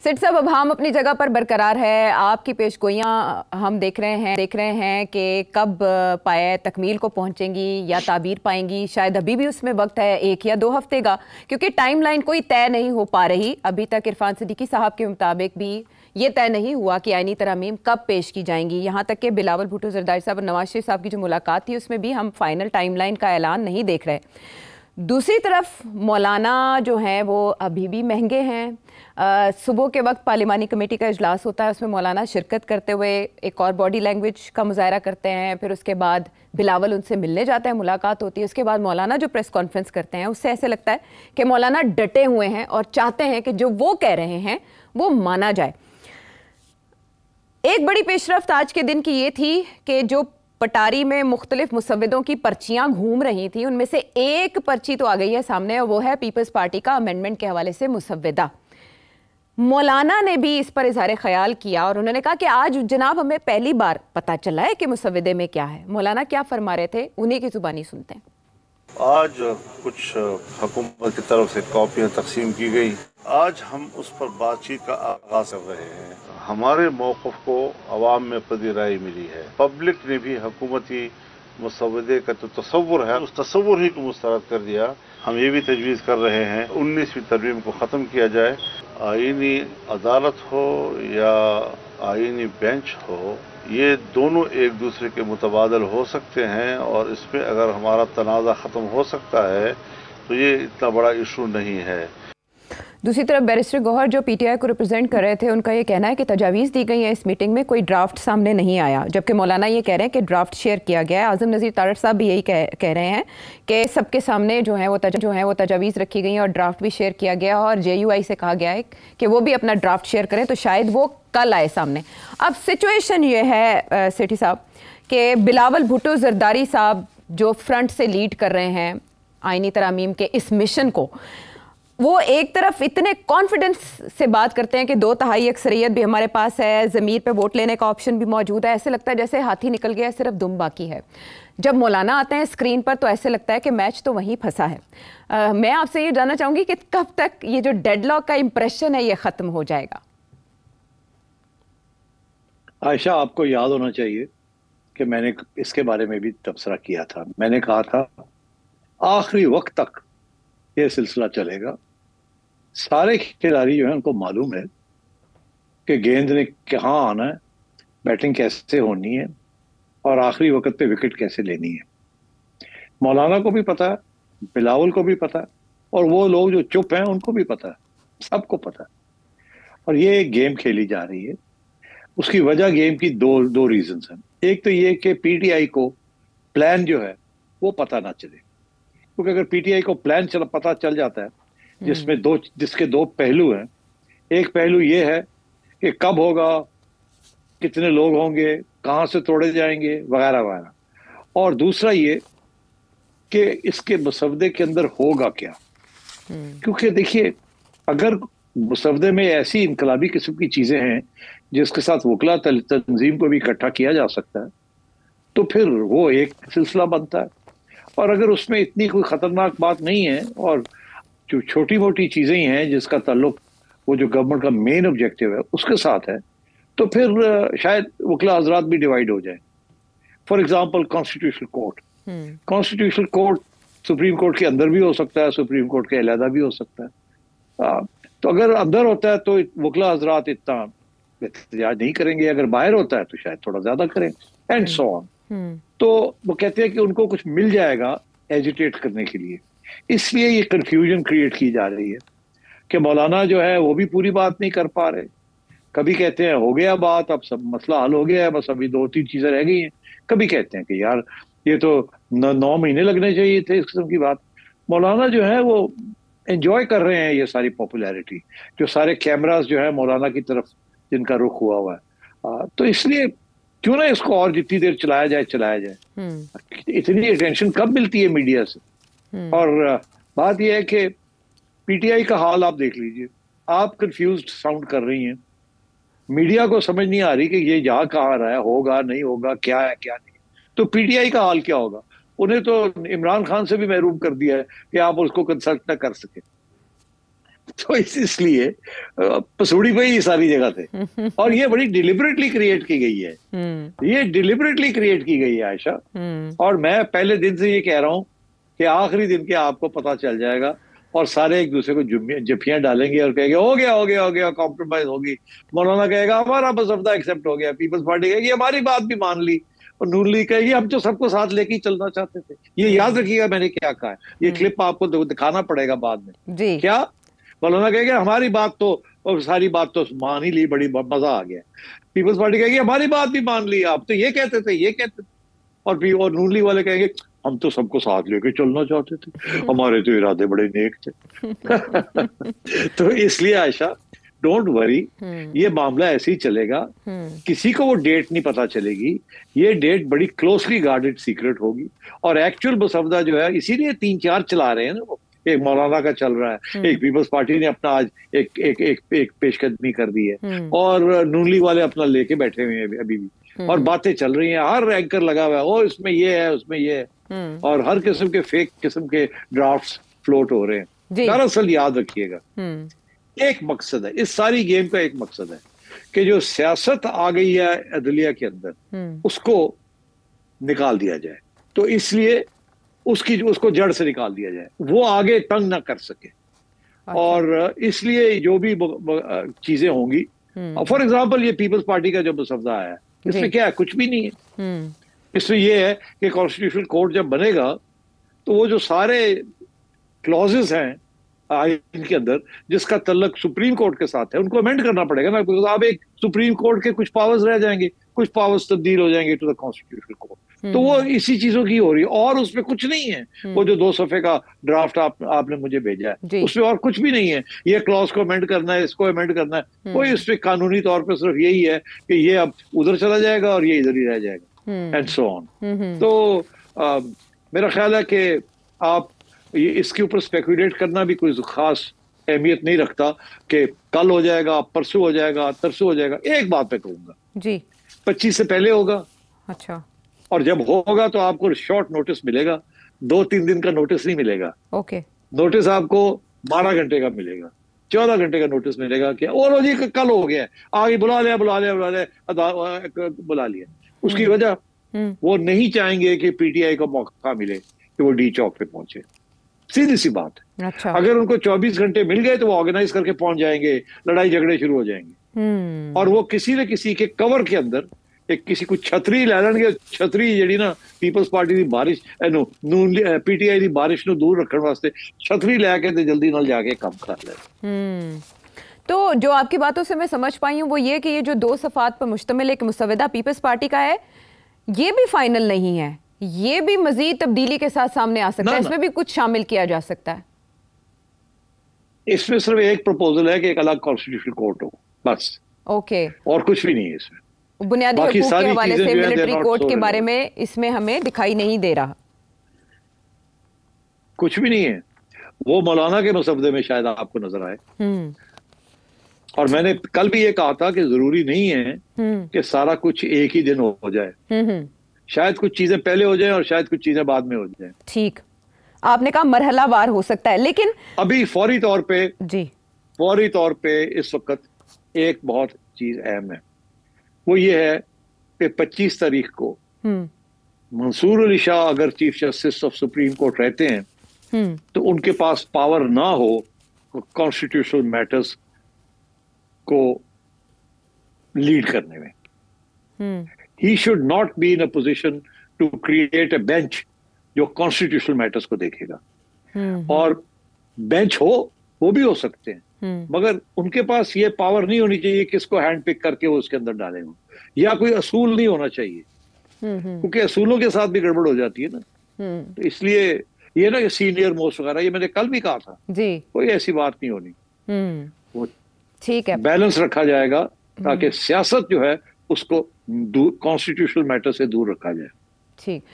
Seat साहब, अब हम अपनी जगह पर बरकरार है। आपकी पेशगोइयाँ हम देख रहे हैं कि कब पाए तकमील को पहुंचेंगी या ताबीर पाएंगी। शायद अभी भी उसमें वक्त है 1 या 2 हफ्ते का, क्योंकि टाइमलाइन कोई तय नहीं हो पा रही अभी तक। इरफान सिद्दीकी साहब के मुताबिक भी ये तय नहीं हुआ कि आईनी तरमीम कब पेश की जाएंगी। यहाँ तक कि बिलावल भुट्टो जरदारी साहब और नवाज शरीफ साहब की जो मुलाकात थी उसमें भी हम फाइनल टाइमलाइन का ऐलान नहीं देख रहे। दूसरी तरफ मौलाना जो हैं वो अभी भी महंगे हैं। सुबह के वक्त पार्लिमानी कमेटी का इजलास होता है, उसमें मौलाना शिरकत करते हुए एक और बॉडी लैंग्वेज का मुजाहरा करते हैं। फिर उसके बाद बिलावल उनसे मिलने जाते हैं, मुलाकात होती है। उसके बाद मौलाना जो प्रेस कॉन्फ्रेंस करते हैं उससे ऐसे लगता है कि मौलाना डटे हुए हैं और चाहते हैं कि जो वो कह रहे हैं वो माना जाए। एक बड़ी पेशरफ्त आज के दिन की ये थी कि जो पटारी में मुख्तलिफ मुसव्विदों की पर्चियां घूम रही थी, उनमें से एक पर्ची तो आ गई है सामने, और वो है पीपल्स पार्टी का अमेंडमेंट के हवाले से मुसव्विदा। मौलाना ने भी इस पर इजहार ख्याल किया और उन्होंने कहा कि आज जनाब हमें पहली बार पता चला है कि मुसव्विदे में क्या है। मौलाना क्या फरमा रहे थे, उन्हीं की जुबानी सुनते हैं। आज कुछ हुकूमत की तरफ से कॉपियां तकसीम की गई। आज हम उस पर बातचीत का आगाज कर रहे हैं। हमारे मौक़िफ़ को अवाम में पजीराई मिली है। पब्लिक ने भी हुकूमती मुसव्वदे का तो तसव्वुर है, उस तसव्वुर ही को मुस्तरद कर दिया। हम ये भी तजवीज़ कर रहे हैं 19वीं तरमीम को ख़त्म किया जाए। आईनी अदालत हो या आईनी बेंच हो, ये दोनों एक दूसरे के मुतबादल हो सकते हैं और इसमें अगर हमारा तनाज़ा ख़त्म हो सकता है तो ये इतना बड़ा इशू नहीं है। दूसरी तरफ बैरिस्टर गौहर जो पीटीआई को रिप्रेजेंट कर रहे थे, उनका ये कहना है कि तजावीज़ दी गई है इस मीटिंग में, कोई ड्राफ्ट सामने नहीं आया। जबकि मौलाना ये कह रहे हैं कि ड्राफ्ट शेयर किया गया है। आज़म नज़ीर तारड़ साहब भी यही कह रहे हैं कि सबके सामने जो है वो तजावीज़ रखी गई हैं और ड्राफ्ट भी शेयर किया गया और JUI से कहा गया है कि वो भी अपना ड्राफ्ट शेयर करें, तो शायद वो कल आए सामने। अब सिचुएशन ये है सेठी साहब कि बिलावल भुट्टो जरदारी साहब जो फ्रंट से लीड कर रहे हैं आईनी तरमीम के इस मिशन को, वो एक तरफ इतने कॉन्फिडेंस से बात करते हैं कि 2/3 अक्सरियत भी हमारे पास है, ज़मीर पे वोट लेने का ऑप्शन भी मौजूद है। ऐसे लगता है जैसे हाथी निकल गया, सिर्फ दुम बाकी है। जब मौलाना आते हैं स्क्रीन पर तो ऐसे लगता है कि मैच तो वहीं फंसा है। मैं आपसे ये जानना चाहूँगी कि कब तक ये जो डेडलॉक का इम्प्रेशन है ये ख़त्म हो जाएगा? आयशा, आपको याद होना चाहिए कि मैंने इसके बारे में भी तबसरा किया था। मैंने कहा था आखिरी वक्त तक ये सिलसिला चलेगा। सारे खिलाड़ी जो है उनको मालूम है कि गेंद ने कहाँ आना है, बैटिंग कैसे होनी है और आखिरी वक्त पे विकेट कैसे लेनी है। मौलाना को भी पता है, बिलावल को भी पता है, और वो लोग जो चुप हैं उनको भी पता है, सबको पता है। और ये एक गेम खेली जा रही है। उसकी वजह गेम की दो रीजंस हैं। एक तो ये कि पीटीआई को प्लान जो है वो पता ना चले, क्योंकि अगर पीटीआई को प्लान पता चल जाता है जिसके दो पहलू हैं। एक पहलू ये है कि कब होगा, कितने लोग होंगे, कहाँ से तोड़े जाएंगे, वगैरह वगैरह, और दूसरा ये कि इसके मुसव्वदे के अंदर होगा क्या। क्योंकि देखिए, अगर मुसव्वदे में ऐसी इनकलाबी किस्म की चीजें हैं जिसके साथ वकला तंजीम को भी इकट्ठा किया जा सकता है, तो फिर वो एक सिलसिला बनता है। और अगर उसमें इतनी कोई खतरनाक बात नहीं है और जो छोटी मोटी चीजें ही हैं जिसका ताल्लुक वो जो गवर्नमेंट का मेन ऑब्जेक्टिव है उसके साथ है, तो फिर शायद वकला हजरात भी डिवाइड हो जाए। For example constitutional court supreme court के अंदर भी हो सकता है, सुप्रीम कोर्ट के अलहदा भी हो सकता है। तो अगर अंदर होता है तो वकला हजरात इतना एहतजाज नहीं करेंगे, अगर बाहर होता है तो शायद थोड़ा ज्यादा करें, एंड सो ऑन। तो वो कहते हैं कि उनको कुछ मिल जाएगा एजिटेट करने के लिए, इसलिए ये कंफ्यूजन क्रिएट की जा रही है कि मौलाना जो है वो भी पूरी बात नहीं कर पा रहे। कभी कहते हैं हो गया बात, अब सब मसला हल हो गया है, बस अभी 2-3 चीजें रह गई हैं। कभी कहते हैं कि यार ये तो 9 महीने लगने चाहिए थे इस किस्म की बात। मौलाना जो है वो एंजॉय कर रहे हैं ये सारी पॉपुलैरिटी, जो सारे कैमरास जो है मौलाना की तरफ जिनका रुख हुआ हुआ है। तो इसलिए क्यों ना इसको और जितनी देर चलाया जाए। इतनी अटेंशन कब मिलती है मीडिया से। और बात यह है कि पीटीआई का हाल आप देख लीजिए, आप कंफ्यूज्ड साउंड कर रही हैं। मीडिया को समझ नहीं आ रही कि ये जा कहाँ रहा है, होगा नहीं होगा, क्या है क्या नहीं। तो पीटीआई का हाल क्या होगा? उन्हें तो इमरान खान से भी महरूम कर दिया है कि आप उसको कंसल्ट ना कर सके। तो इसलिए पसूड़ी पे ही सारी जगह थे। और ये बड़ी डिलिबरेटली क्रिएट की गई है, ये डिलिबरेटली क्रिएट की गई है आयशा। और मैं पहले दिन से ये कह रहा हूं कि आखिरी दिन के आपको पता चल जाएगा और सारे एक दूसरे को जफ्फियां डालेंगे और कहेंगे हो गया हो गया हो गया, कॉम्प्रोमाइज होगी। मौलाना कहेगा हमारा मसवदा एक्सेप्ट हो गया, पीपल्स पार्टी कहेगी हमारी बात भी मान ली, और नून लीग कहेगी हम तो सबको साथ लेके ही चलना चाहते थे। ये याद रखिएगा मैंने क्या कहा है, ये क्लिप आपको दिखाना पड़ेगा बाद में जी। क्या मौलाना कहेगा हमारी बात तो और सारी बात तो मान ही ली, बड़ी मजा आ गया। पीपल्स पार्टी कहेगी हमारी बात भी मान ली, आप तो ये कहते थे ये कहते थे। और नून लीग वाले कहेंगे हम तो सबको साथ लेके चलना चाहते थे, हमारे तो इरादे बड़े नेक थे। तो इसलिए आयशा डोंट वरी, ये मामला ऐसे ही चलेगा। किसी को वो डेट नहीं पता चलेगी, ये डेट बड़ी क्लोजली गार्डेड सीक्रेट होगी। और एक्चुअल मसवदा जो है, इसीलिए 3-4 चला रहे हैं ना वो, एक मौलाना का चल रहा है, एक पीपल्स पार्टी ने अपना आज एक पेशकदमी कर दी है, और नून लीग वाले अपना लेके बैठे हुए हैं अभी भी, और बातें चल रही हैं, हर एंकर लगा हुआ है ओ इसमें ये है उसमें ये है, और हर किस्म के फेक किस्म के ड्राफ्ट्स फ्लोट हो रहे हैं। दरअसल याद रखिएगा एक मकसद है, इस सारी गेम का एक मकसद है कि जो सियासत आ गई है अदलिया के अंदर उसको निकाल दिया जाए। तो इसलिए उसको जड़ से निकाल दिया जाए, वो आगे तंग ना कर सके। और इसलिए जो भी चीजें होंगी, फॉर एग्जाम्पल ये पीपल्स पार्टी का जो मसवदा है, इसमें क्या है, कुछ भी नहीं है। इसमें यह है कि कॉन्स्टिट्यूशनल कोर्ट जब बनेगा तो वो जो सारे क्लॉजेस हैं आइन के अंदर जिसका तल्लक सुप्रीम कोर्ट के साथ है, उनको अमेंड करना पड़ेगा ना, बिकॉज अब एक सुप्रीम कोर्ट के कुछ पावर्स रह जाएंगे, कुछ पावर्स तब्दील हो जाएंगे टू द कॉन्स्टिट्यूशनल कोर्ट। तो वो इसी चीजों की हो रही है, और उसमें कुछ नहीं है। वो जो 2 सफ़े का ड्राफ्ट आपने मुझे भेजा है, उसमें और कुछ भी नहीं है। ये क्लॉज को अमेंड करना है, इसको अमेंड करना है, कोई इसमें कानूनी तौर पर सिर्फ यही है कि ये अब उधर चला जाएगा और ये इधर ही रह जाएगा, एंड सो ऑन। तो मेरा ख्याल है कि आप इसके ऊपर स्पेकुलेट करना भी कोई खास अहमियत नहीं रखता कि कल हो जाएगा, परसों हो जाएगा, तरसों हो जाएगा। एक बात मैं कहूंगा जी, 25 से पहले होगा। अच्छा। और जब होगा तो आपको शॉर्ट नोटिस मिलेगा, 2-3 दिन का नोटिस नहीं मिलेगा। ओके। नोटिस आपको 12 घंटे का मिलेगा, 14 घंटे का नोटिस मिलेगा कि ओ जी कल हो गया, आगे बुला लिया बुला लिया। उसकी वजह वो नहीं चाहेंगे कि पीटीआई को मौका मिले कि वो डी चौक पे पहुंचे, सीधी सी बात है। अच्छा। अगर उनको 24 घंटे मिल गए तो वो ऑर्गेनाइज करके पहुंच जाएंगे, लड़ाई झगड़े शुरू हो जाएंगे, और वो किसी न किसी के कवर के अंदर एक किसी को छतरी लै लैणगे। छतरी जी ना पीपल्स पार्टी की बारिश पीटीआई की बारिश को दूर रखने वास्ते छतरी लैके ते जल्दी नाल जाके काम कर ले। तो जो आपकी बातों से मैं समझ पाई हूँ वो ये कि ये जो 2 सफ़ात पर मुश्तमिल एक मुसवदा पीपल्स पार्टी का है, ये भी फाइनल नहीं है, ये भी मजीद तब्दीली के साथ सामने आ सकता है, इसमें भी कुछ शामिल किया जा सकता है। इसमें सिर्फ एक प्रपोजल है कि एक अलग कॉन्स्टिट्यूशनल कोर्ट हो, बस। ओके। और कुछ भी नहीं है इसमें। बुनियादी हकूक के हवाले से मिलिट्री कोर्ट के बारे में इसमें हमें दिखाई नहीं दे रहा, कुछ भी नहीं है। वो मौलाना के मसवदे में शायद आपको नजर आए। और मैंने कल भी ये कहा था कि जरूरी नहीं है कि सारा कुछ एक ही दिन हो जाए, शायद कुछ चीजें पहले हो जाएं और शायद कुछ चीजें बाद में हो जाएं। ठीक, आपने कहा मरहलावार हो सकता है, लेकिन अभी फौरी तौर पे इस वक्त एक बहुत चीज अहम है, वो ये है कि 25 तारीख को मंसूर अली शाह अगर chief justice of supreme court रहते हैं तो उनके पास पावर ना हो कॉन्स्टिट्यूशनल मैटर्स को लीड करने में। He should not be in a position to create a bench जो कॉन्स्टिट्यूशनल मैटर्स को देखेगा। और बेंच हो वो भी हो सकते हैं, मगर उनके पास ये पावर नहीं होनी चाहिए किसको हैंड पिक करके वो उसके अंदर डाले हो, या कोई असूल नहीं होना चाहिए, क्योंकि असूलों के साथ भी गड़बड़ हो जाती है ना। तो इसलिए ये ना सीनियर मोस्ट वगैरह, ये मैंने कल भी कहा था जी, कोई ऐसी बात नहीं होनी। वो ठीक है, बैलेंस रखा जाएगा ताकि सियासत जो है उसको कॉन्स्टिट्यूशनल मैटर से दूर रखा जाए। ठीक।